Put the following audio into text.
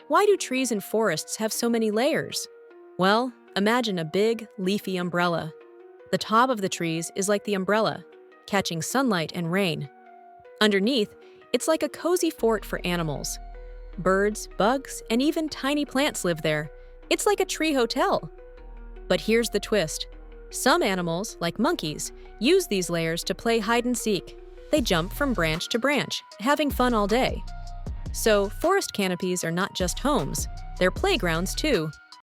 Why do trees and forests have so many layers? Well, imagine a big, leafy umbrella. The top of the trees is like the umbrella, catching sunlight and rain. Underneath, it's like a cozy fort for animals. Birds, bugs, and even tiny plants live there. It's like a tree hotel. But here's the twist. Some animals, like monkeys, use these layers to play hide and seek. They jump from branch to branch, having fun all day. So, forest canopies are not just homes, they're playgrounds too.